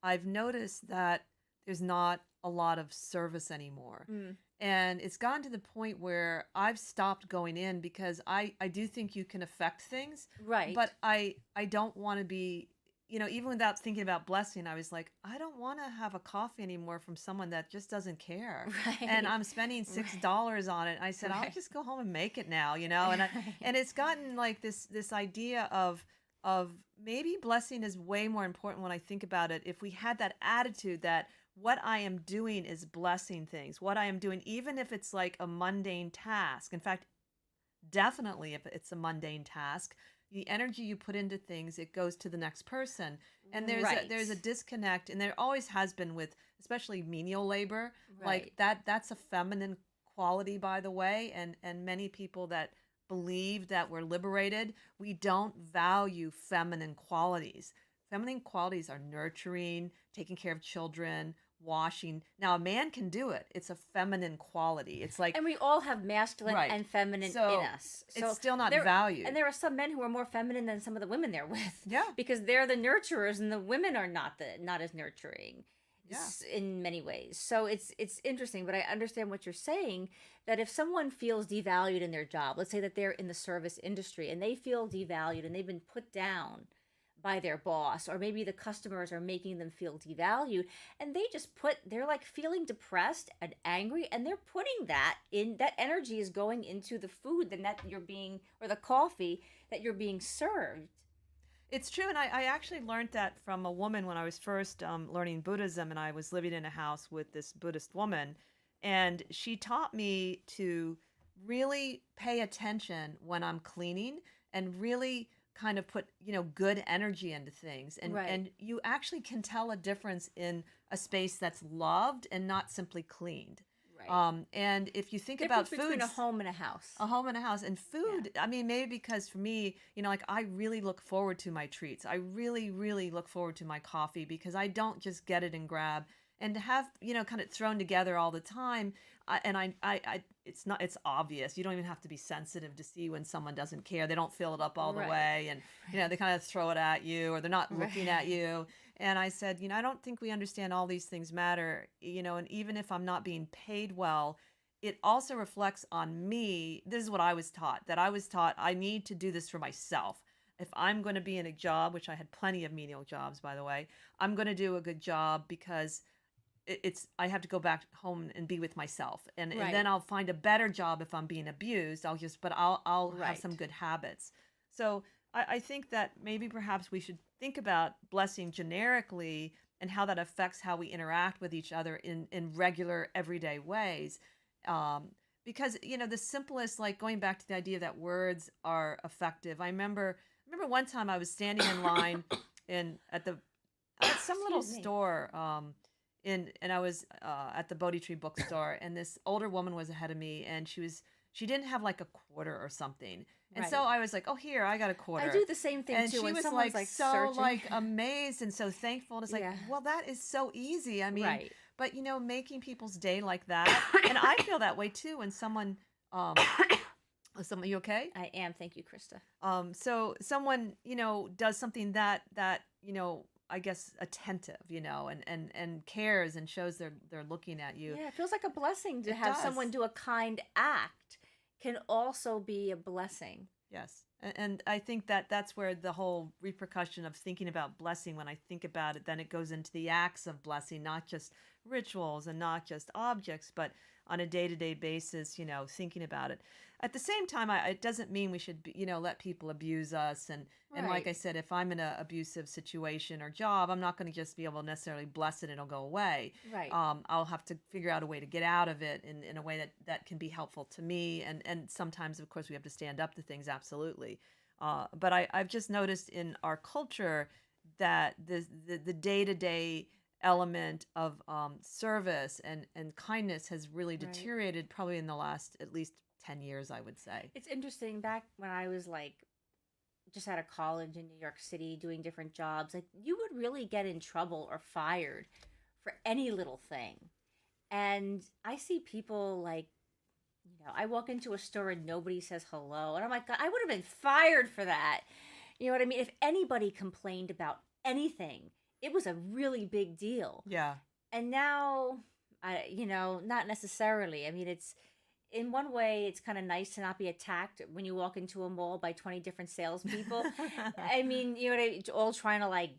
I've noticed that there's not a lot of service anymore. Mm, And it's gotten to the point where I've stopped going in because I do think you can affect things, right. but I don't want to be, even without thinking about blessing, I was like, I don't want to have a coffee anymore from someone that just doesn't care. And Right. I'm spending Right. $6 on it. I said, I'll Right. just go home and make it now, and it's gotten like this idea of maybe blessing is way more important when I think about it. If we had that attitude that what I am doing is blessing things. What I am doing, even if it's like a mundane task. In fact, definitely if it's a mundane task, the energy you put into things, it goes to the next person. And there's a Right. disconnect, and there always has been with especially menial labor. Like Right. that's a feminine quality, by the way, and many people that believe that we're liberated, we don't value feminine qualities. Feminine qualities are nurturing, taking care of children, washing. Now a man can do it. It's a feminine quality. It's like And we all have masculine right. and feminine in So us. it's So still not there, valued. and there are some men who are more feminine than some of the women they're with. Yeah. Because they're the nurturers, and the women are not as nurturing. Yeah. In many ways. So it's interesting, but I understand what you're saying, that if someone feels devalued in their job, let's say that they're in the service industry and they feel devalued and they've been put down by their boss, or maybe the customers are making them feel devalued, and they're like feeling depressed and angry, and they're putting that energy is going into the food that you're being, or the coffee that you're being served. It's true, and I actually learned that from a woman when I was first learning Buddhism, and I was living in a house with this Buddhist woman, and she taught me to really pay attention when I'm cleaning and really kind of put good energy into things, and Right. and you actually can tell a difference in a space that's loved and not simply cleaned. Right. And if you think Difference about between a foods, home and a house. a home and a house and food, I mean, maybe because for me, like I really look forward to my treats. I really, really look forward to my coffee because I don't just get it and grab and to have, kind of thrown together all the time. It's obvious. You don't even have to be sensitive to see when someone doesn't care. They don't fill it up all the Right. way, and, they kind of throw it at you, or they're not looking at you. And I said, I don't think we understand all these things matter, and even if I'm not being paid well, it also reflects on me. This is what I was taught, that I was taught I need to do this for myself. If I'm going to be in a job, which I had plenty of menial jobs, by the way, I'm going to do a good job because I have to go back home and be with myself. And Right. then I'll find a better job if I'm being abused. I'll have some Right. good habits. So I think that maybe perhaps we should think about blessing generically and how that affects how we interact with each other in regular everyday ways. Because the simplest, like going back to the idea that words are effective. I remember one time I was standing in line at some little Excuse me. store, and I was at the Bodhi Tree bookstore, and this older woman was ahead of me, and she didn't have like a quarter or something, and so Right. I was like, oh, here, I got a quarter. I do the same thing And too she when was someone's like like so searching. like amazed and so thankful, and it's like, Yeah. well, that is so easy. I mean, Right. but making people's day like that, and I feel that way too when someone you okay? I am. Thank you, Krista. So someone, does something that, I guess attentive, and cares and shows they're looking at you. Yeah, it feels like a blessing to It have someone does. do a kind act, can also be a blessing. Yes. And I think that that's where the whole repercussion of thinking about blessing, when I think about it, then it goes into the acts of blessing, not just rituals and not just objects, but on a day-to-day basis, thinking about it. At the same time, it doesn't mean we should, let people abuse us. And like I Right. said, if I'm in an abusive situation or job, I'm not going to just be able to necessarily bless it and it'll go away. Right. I'll have to figure out a way to get out of it in a way that can be helpful to me. And sometimes, of course, we have to stand up to things, absolutely. But I've just noticed in our culture that the day-to-day element of service and kindness has really Right. deteriorated probably in the last at least 10 years, I would say. It's interesting. Back when I was like just out of college in New York City doing different jobs, like you would really get in trouble or fired for any little thing. And I see people like, I walk into a store and nobody says hello. And I'm like, God, I would have been fired for that. You know what I mean? If anybody complained about anything, it was a really big deal. Yeah. And now, not necessarily. I mean, it's in one way, it's kind of nice to not be attacked when you walk into a mall by 20 different salespeople. I mean, all trying to like,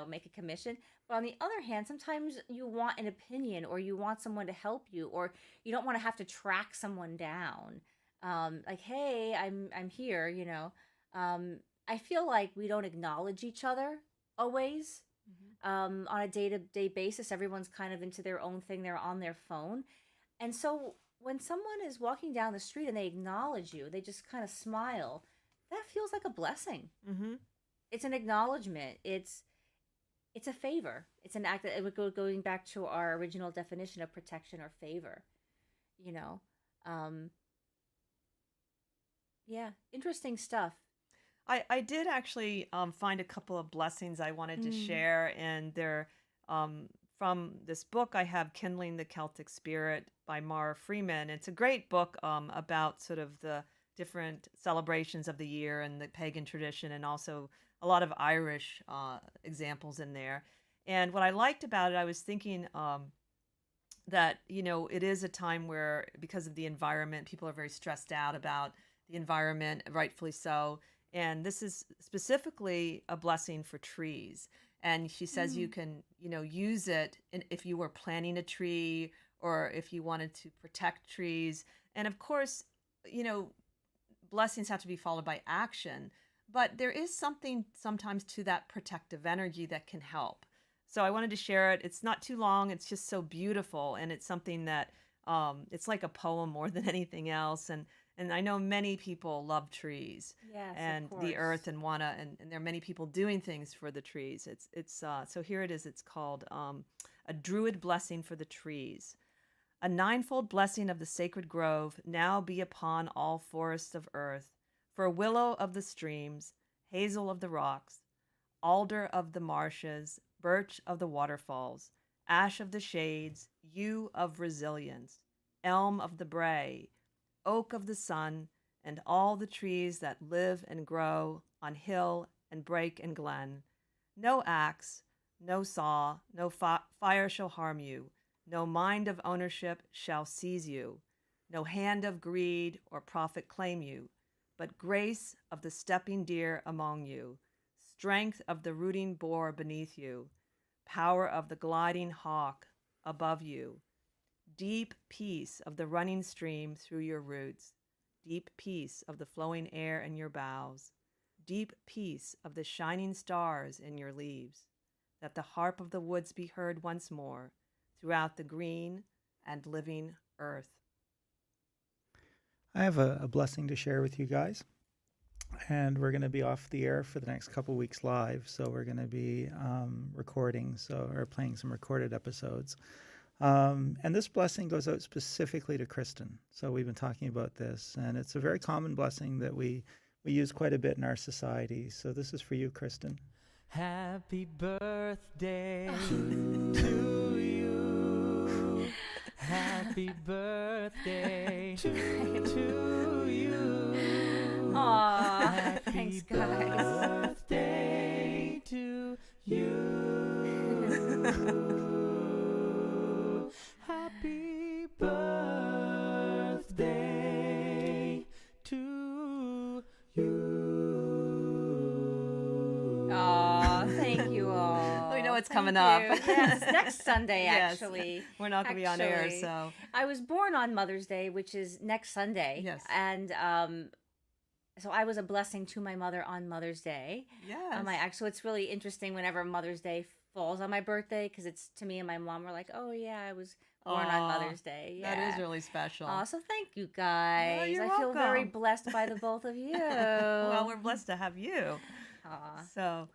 make a commission. But on the other hand, sometimes you want an opinion, or you want someone to help you, or you don't want to have to track someone down. Like, hey, I'm here. I feel like we don't acknowledge each other always On a day-to-day basis. Everyone's kind of into their own thing. They're on their phone. And so when someone is walking down the street and they acknowledge you, they just kind of smile, that feels like a blessing. Mm-hmm. It's an acknowledgement. It's a favor. It's an act that it would go going back to our original definition of protection or favor, you know. Um, yeah, interesting stuff. I did actually find a couple of blessings I wanted to Mm. share, and they're from this book I have, Kindling the Celtic Spirit by Mara Freeman. It's a great book about sort of the different celebrations of the year and the pagan tradition, and also a lot of Irish examples in there. And what I liked about it, I was thinking that, it is a time where, because of the environment, people are very stressed out about the environment, rightfully so. And this is specifically a blessing for trees. And she says you can, use it if you were planting a tree or if you wanted to protect trees. And of course, blessings have to be followed by action. But there is something sometimes to that protective energy that can help. So I wanted to share it. It's not too long. It's just so beautiful. And it's something that it's like a poem more than anything else. And I know many people love trees Yes, and of the earth course. and and there are many people doing things for the trees. It's so here it is. It's called a Druid Blessing for the Trees. A ninefold blessing of the sacred grove now be upon all forests of earth, for willow of the streams, hazel of the rocks, alder of the marshes, birch of the waterfalls, ash of the shades, yew of resilience, elm of the brae, oak of the sun, and all the trees that live and grow on hill and brake and glen. No axe, no saw, no fire shall harm you. No mind of ownership shall seize you. No hand of greed or profit claim you, but grace of the stepping deer among you, strength of the rooting boar beneath you, power of the gliding hawk above you, deep peace of the running stream through your roots, deep peace of the flowing air in your boughs, deep peace of the shining stars in your leaves, that the harp of the woods be heard once more throughout the green and living earth. I have a blessing to share with you guys. And we're going to be off the air for the next couple weeks live. So we're going to be recording, or playing some recorded episodes. And this blessing goes out specifically to Kristen. So we've been talking about this, and it's a very common blessing that we use quite a bit in our society. So this is for you, Kristen. Happy birthday to you. Happy birthday to you. Aw, Happy thanks, guys. birthday to you. Happy birthday to you. Aw, thank you all. We know it's Thank coming up. you. Yes, next Sunday, Yes. actually. We're not going to be on air, Actually, so I was born on Mother's Day, which is next Sunday. Yes. And so I was a blessing to my mother on Mother's Day. yes. So it's really interesting whenever Mother's Day falls on my birthday, because it's, to me and my mom were like, oh yeah, I was born on Aw, Mother's Day. Yeah. That is really special. So thank you guys. you're I feel very welcome. blessed by the both of you. Well, we're blessed to have you. Aw. So,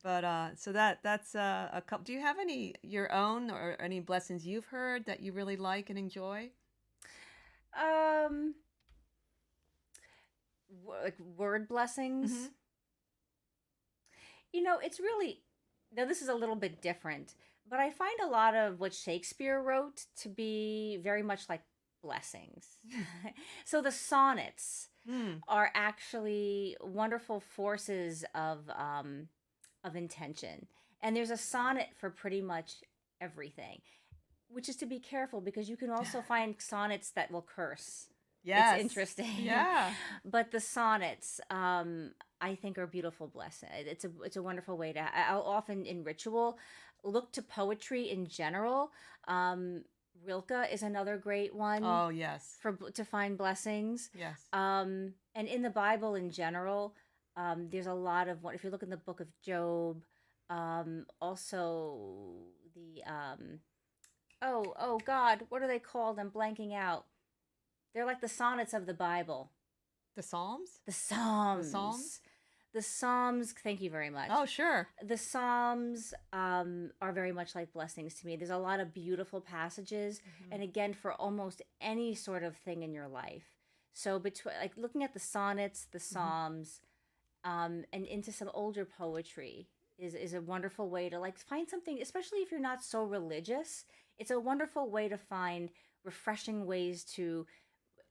but so that's a couple. Do you have any your own or any blessings you've heard that you really like and enjoy? Um, like word blessings. Mhm. It's really, now this is a little bit different, but I find a lot of what Shakespeare wrote to be very much like blessings. So the sonnets Hmm. are actually wonderful forces of intention. And there's a sonnet for pretty much everything, which is to be careful, because you can also find sonnets that will curse. Yes. It's interesting. Yeah. But the sonnets, I think, are beautiful blessing. It's a wonderful way to. I'll often in ritual look to poetry in general. Rilke is another great one Oh, yes. to find blessings. Yes. And in the Bible in general, there's a lot of what, if you look in the book of Job, Also the oh God, what are they called? I'm blanking out. They're like the sonnets of the Bible. The Psalms? The The Psalms? Psalms. The Psalms. Thank you very much. Oh, sure. The Psalms are very much like blessings to me. There's a lot of beautiful passages, and again, for almost any sort of thing in your life. So between like looking at the sonnets, the Psalms, and into some older poetry is a wonderful way to like find something, especially if you're not so religious. It's a wonderful way to find refreshing ways to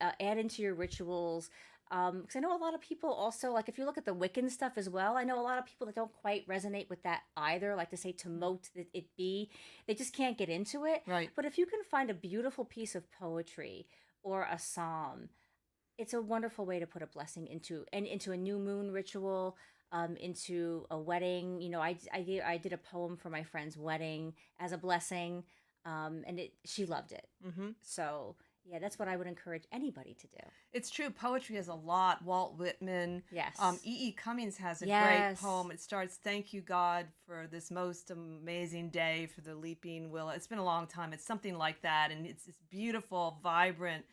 add into your rituals. Because I know a lot of people also, like if you look at the Wiccan stuff as well, I know a lot of people that don't quite resonate with that either, like to say to mote that it be. They just can't get into it. Right. But if you can find a beautiful piece of poetry or a psalm, it's a wonderful way to put a blessing into a new moon ritual, into a wedding. You know, I did a poem for my friend's wedding as a blessing, and she loved it. Mm-hmm. So yeah, that's what I would encourage anybody to do. It's true. Poetry has a lot. Walt Whitman. Yes. E. E. Cummings has a great Yes. poem. It starts, "Thank you, God, for this most amazing day, for the leaping willow." It's been a long time. It's something like that. And it's this beautiful, vibrant,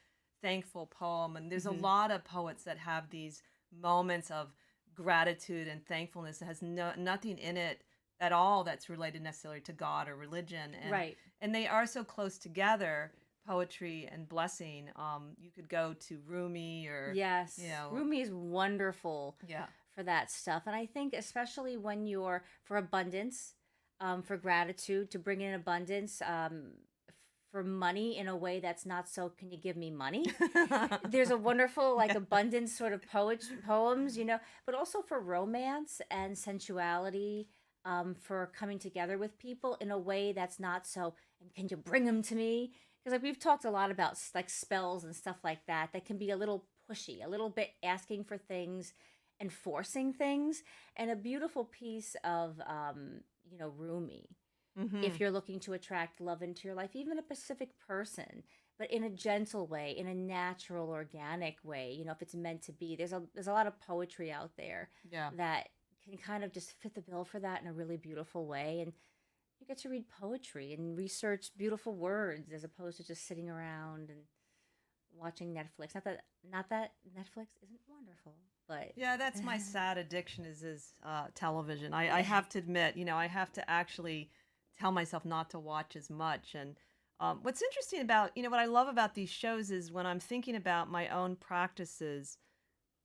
thankful poem. And there's a lot of poets that have these moments of gratitude and thankfulness that has nothing in it at all that's related necessarily to God or religion. And, Right. And they are so close together, poetry and blessing. You could go to Rumi or Yes. you know, Rumi is wonderful yeah, for that stuff. And I think especially when you're for abundance, for gratitude, to bring in abundance, for money in a way that's not so, can you give me money? There's a wonderful like abundance sort of poems, you know, but also for romance and sensuality, for coming together with people in a way that's not so, and can you bring them to me? Because like we've talked a lot about like spells and stuff like that can be a little pushy, a little bit asking for things and forcing things. And a beautiful piece of you know, Rumi, if you're looking to attract love into your life, even a specific person, but in a gentle way, in a natural, organic way. You know, if it's meant to be. There's a lot of poetry out there yeah. that can kind of just fit the bill for that in a really beautiful way. And you get to read poetry and research beautiful words as opposed to just sitting around and watching Netflix. Not that Netflix isn't wonderful, but Yeah, that's my sad addiction is television. I have to admit, you know, I have to actually tell myself not to watch as much. And what's interesting about, you know, what I love about these shows is when I'm thinking about my own practices,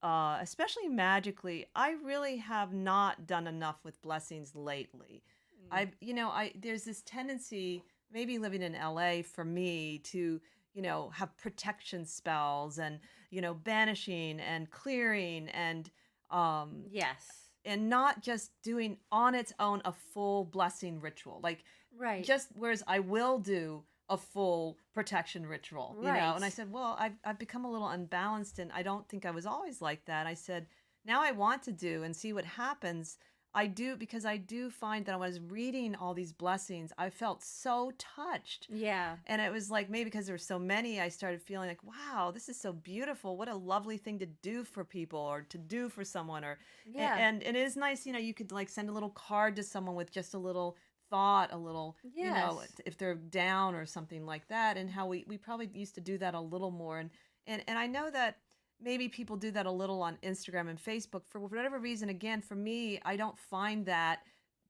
especially magically, I really have not done enough with blessings lately. There's this tendency, maybe living in LA for me, to, you know, have protection spells and, you know, banishing and clearing and, yes, and not just doing on its own a full blessing ritual. Like, right, just whereas I will do a full protection ritual, you know. Right. And I said, well, I've become a little unbalanced, and I don't think I was always like that. I said, now I want to do and see what happens. I do, because I do find that when I was reading all these blessings, I felt so touched. yeah, And it was like, maybe because there were so many, I started feeling like, wow, this is so beautiful. What a lovely thing to do for people or to do for someone. Or Yeah. and it is nice, you know, you could like send a little card to someone with just a little thought, a little, you know, Yes. if they're down or something like that. And how we probably used to do that a little more. And I know that maybe people do that a little on Instagram and Facebook for whatever reason. Again, for me, I don't find that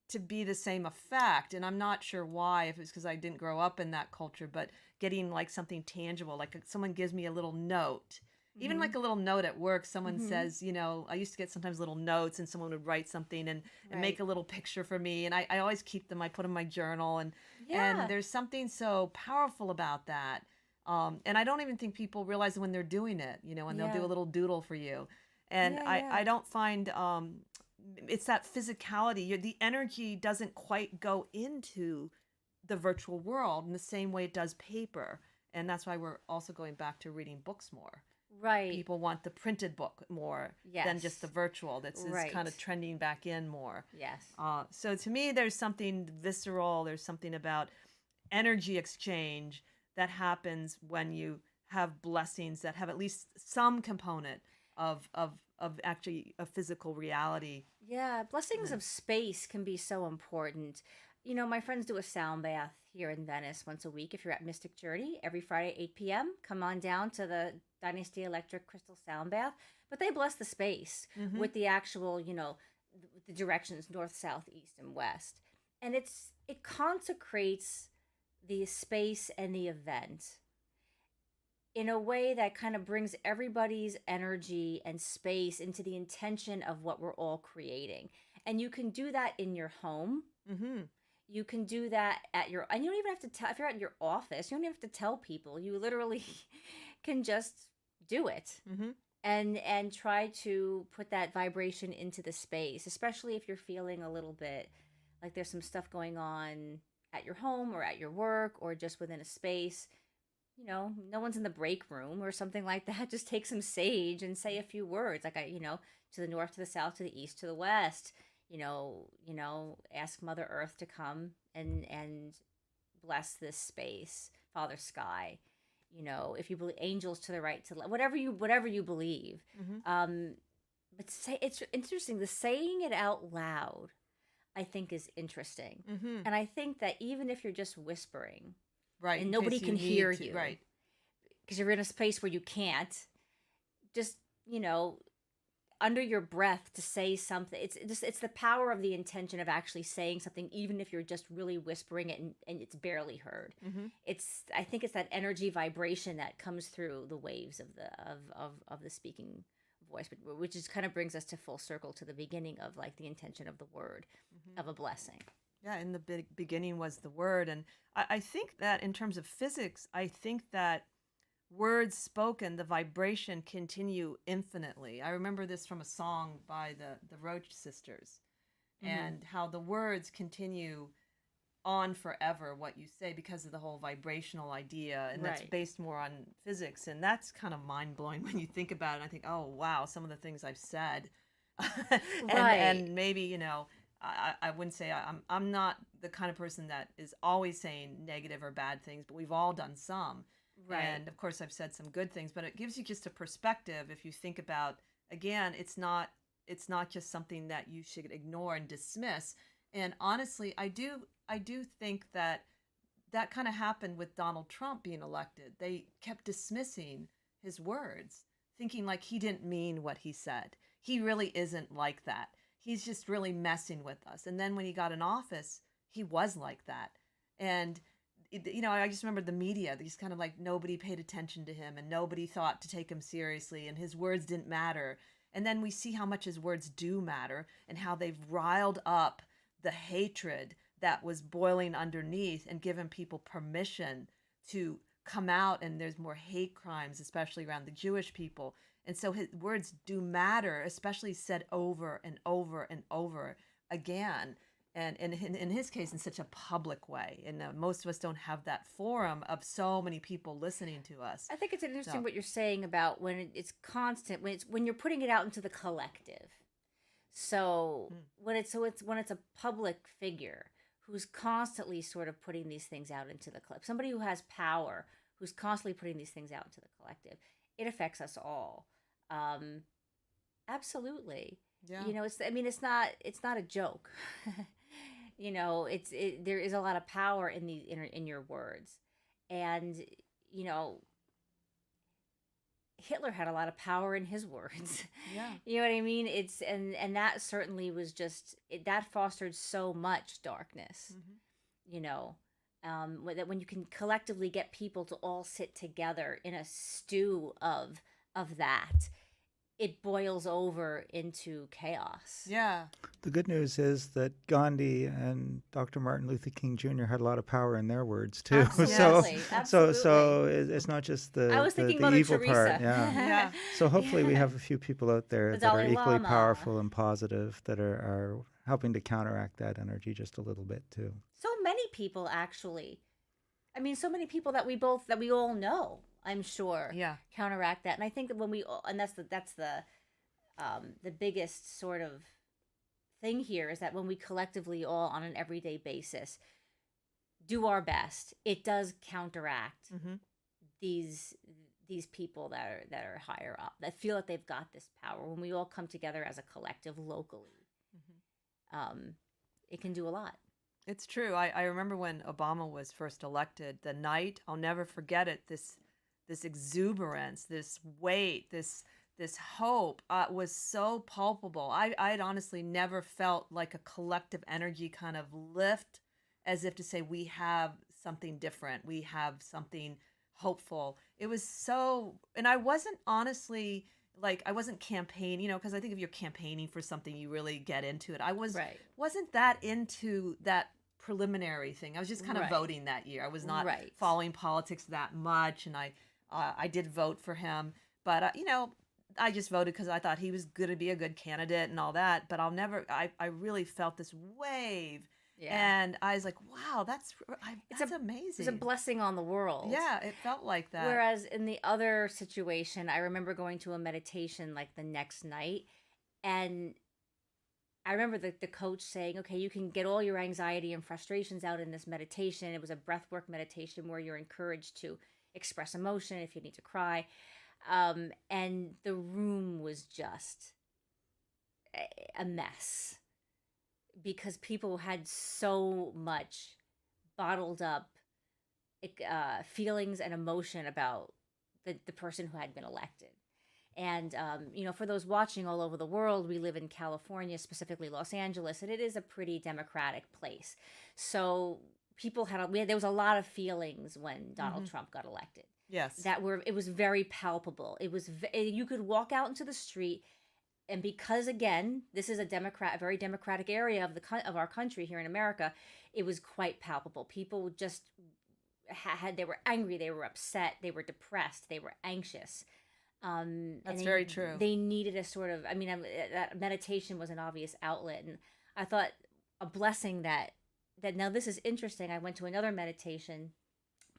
to be the same effect. And I'm not sure why, if it's because I didn't grow up in that culture, but getting like something tangible, like someone gives me a little note, even like a little note at work, someone says, you know, I used to get sometimes little notes and someone would write something and make a little picture for me. And I always keep them, I put them in my journal, and there's something so powerful about that. And I don't even think people realize when they're doing it, you know, when they'll do a little doodle for you. And I don't find it's that physicality. The energy doesn't quite go into the virtual world in the same way it does paper. And that's why we're also going back to reading books more. right, People want the printed book more than just the Yes. virtual. That's is kind of Right. trending back in more. yes, So to me, there's something visceral. There's something about energy exchange that happens when you have blessings that have at least some component of of actually a physical reality. Yeah, blessings of space can be so important. You know, my friends do a sound bath here in Venice once a week. If you're at Mystic Journey, every Friday, 8 p.m., come on down to the Dynasty Electric Crystal Sound Bath. But they bless the space with the actual, the directions north, south, east, and west. And it consecrates the space and the event in a way that kind of brings everybody's energy and space into the intention of what we're all creating. And you can do that in your home. Mm-hmm. You can do that and you don't even have to tell, if you're at your office, you don't even have to tell people. You literally can just do it. Mm-hmm. And try to put that vibration into the space, especially if you're feeling a little bit like there's some stuff going on at your home or at your work or just within a space. No one's in the break room or something like that. Just take some sage and say a few words, like to the north, to the south, to the east, to the west. Ask Mother Earth to come and bless this space, Father Sky. If you believe angels to the right, to left, whatever you believe. Mm-hmm. But it's interesting. The saying it out loud, I think, is interesting. Mm-hmm. And I think that even if you're just whispering, Right, and in nobody case can need hear to- you, right. because you're in a space where you can't, just under your breath to say something. It's the power of the intention of actually saying something, even if you're just really whispering it and it's barely heard. Mm-hmm. I think it's that energy vibration that comes through the waves of the speaking voice, which is kind of brings us to full circle to the beginning of like the intention of the word of a blessing. Yeah, in the beginning was the word. And I think that in terms of physics, I think that words spoken, the vibration continue infinitely. I remember this from a song by the Roach Sisters, and how the words continue on forever, what you say, because of the whole vibrational idea. And that's Right. based more on physics. And that's kind of mind-blowing when you think about it. And I think, oh, wow, some of the things I've said. And maybe, I wouldn't say I'm not the kind of person that is always saying negative or bad things, but we've all done some. Right. And of course, I've said some good things, but it gives you just a perspective. If you think about, again, it's not just something that you should ignore and dismiss. And honestly, I do think that kind of happened with Donald Trump being elected. They kept dismissing his words, thinking like he didn't mean what he said. He really isn't like that. He's just really messing with us. And then when he got in office, he was like that. And I just remember the media, these kind of like nobody paid attention to him and nobody thought to take him seriously and his words didn't matter. And then we see how much his words do matter and how they've riled up the hatred that was boiling underneath and given people permission to come out. And there's more hate crimes, especially around the Jewish people. And so his words do matter, especially said over and over and over again. And in his case, in such a public way. And most of us don't have that forum of so many people listening to us. I think it's interesting what you're saying about when it's constant, when you're putting it out into the collective. So when it's a public figure who's constantly sort of putting these things out into the collective, somebody who has power, who's constantly putting these things out into the collective, it affects us all. Absolutely. Yeah. It's not a joke. There is a lot of power in your words. And, Hitler had a lot of power in his words. Yeah. You know what I mean? And that certainly was that fostered so much darkness. That when you can collectively get people to all sit together in a stew of that, it boils over into chaos. Yeah. The good news is that Gandhi and Dr. Martin Luther King Jr. had a lot of power in their words too. Absolutely. So it's not just I was thinking the Mother evil Teresa. part. Yeah. Yeah. So hopefully we have a few people out there The that are Dalai equally Lama. powerful and positive that are helping to counteract that energy just a little bit too. So many people, actually. So many people that we all know, I'm sure, Yeah. counteract that. And I think that when that's the biggest sort of thing here is that when we collectively all on an everyday basis do our best, it does counteract Mm-hmm. these these people that are higher up, that feel that they've got this power. When we all come together as a collective locally, it can do a lot. It's true. I remember when Obama was first elected, the night, I'll never forget it, this exuberance, this weight, this hope was so palpable. I'd honestly never felt like a collective energy kind of lift, as if to say we have something different, we have something hopeful. It was so, and I wasn't honestly like, I wasn't campaigning, because I think if you're campaigning for something, you really get into it. I wasn't that into that preliminary thing. I was just kind of voting that year. I was not following politics that much, and I did vote for him, but I just voted because I thought he was going to be a good candidate and all that. But I really felt this wave. Yeah. And I was like, wow, that's amazing. It's a blessing on the world. Yeah, it felt like that. Whereas in the other situation, I remember going to a meditation like the next night. And I remember the coach saying, okay, you can get all your anxiety and frustrations out in this meditation. It was a breathwork meditation where you're encouraged to express emotion if you need to cry. And the room was just a mess because people had so much bottled up feelings and emotion about the person who had been elected. And, for those watching all over the world, we live in California, specifically Los Angeles, and it is a pretty democratic place. So people there was a lot of feelings when Donald Trump got elected. Yes. It was very palpable. It was, you could walk out into the street, and because again, this is a very democratic area of our country here in America, it was quite palpable. People just they were angry, they were upset, they were depressed, they were anxious. That's very true. They needed a sort of, that meditation was an obvious outlet, and I thought a blessing that now this is interesting. I went to another meditation,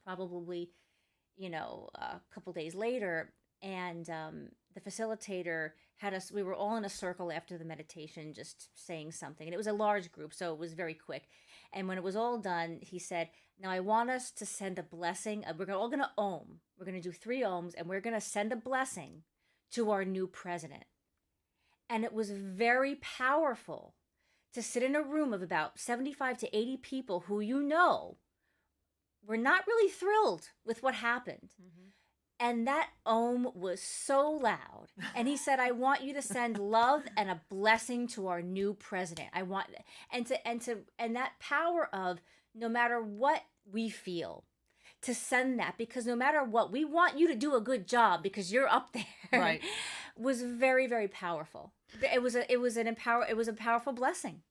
probably, a couple days later, and the facilitator had us, we were all in a circle after the meditation just saying something, and it was a large group, so it was very quick. And when it was all done, he said, now I want us to send a blessing. We're all going to Om. We're going to do 3 Oms, and we're going to send a blessing to our new president. And it was very powerful to sit in a room of about 75 to 80 people who were not really thrilled with what happened. And that Om was so loud. And he said, I want you to send love and a blessing to our new president. I want, and that power of no matter what we feel, to send that, because no matter what, we want you to do a good job because you're up there. Right. Was very, very powerful. It was a powerful blessing.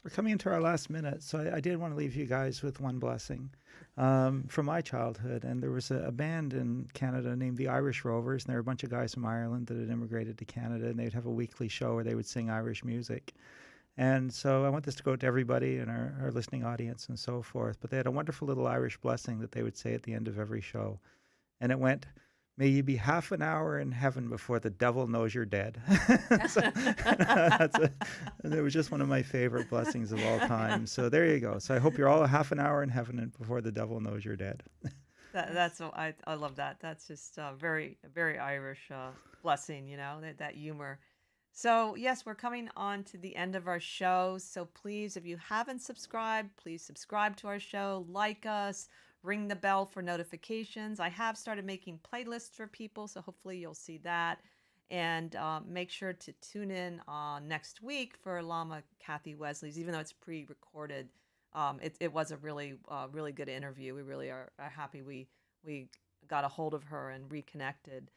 We're coming into our last minute, so I did want to leave you guys with one blessing from my childhood. And there was a band in Canada named the Irish Rovers, and there were a bunch of guys from Ireland that had immigrated to Canada, and they'd have a weekly show where they would sing Irish music. And so I want this to go to everybody in our listening audience and so forth. But they had a wonderful little Irish blessing that they would say at the end of every show. And it went, may you be half an hour in heaven before the devil knows you're dead. And it was just one of my favorite blessings of all time. So there you go. So I hope you're all a half an hour in heaven before the devil knows you're dead. I love that. That's just very, very Irish blessing, that humor. So yes, we're coming on to the end of our show. So please, if you haven't subscribed, please subscribe to our show, like us, ring the bell for notifications. I have started making playlists for people, so hopefully you'll see that. And make sure to tune in next week for Lama Kathy Wesley's, even though it's pre-recorded. It was a really, really good interview. We really are happy we got a hold of her and reconnected.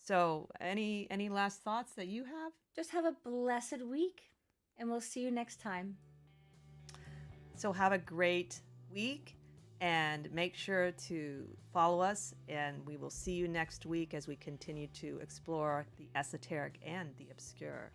So any last thoughts that you have? Just have a blessed week, and we'll see you next time. So have a great week, and make sure to follow us, and we will see you next week as we continue to explore the esoteric and the obscure.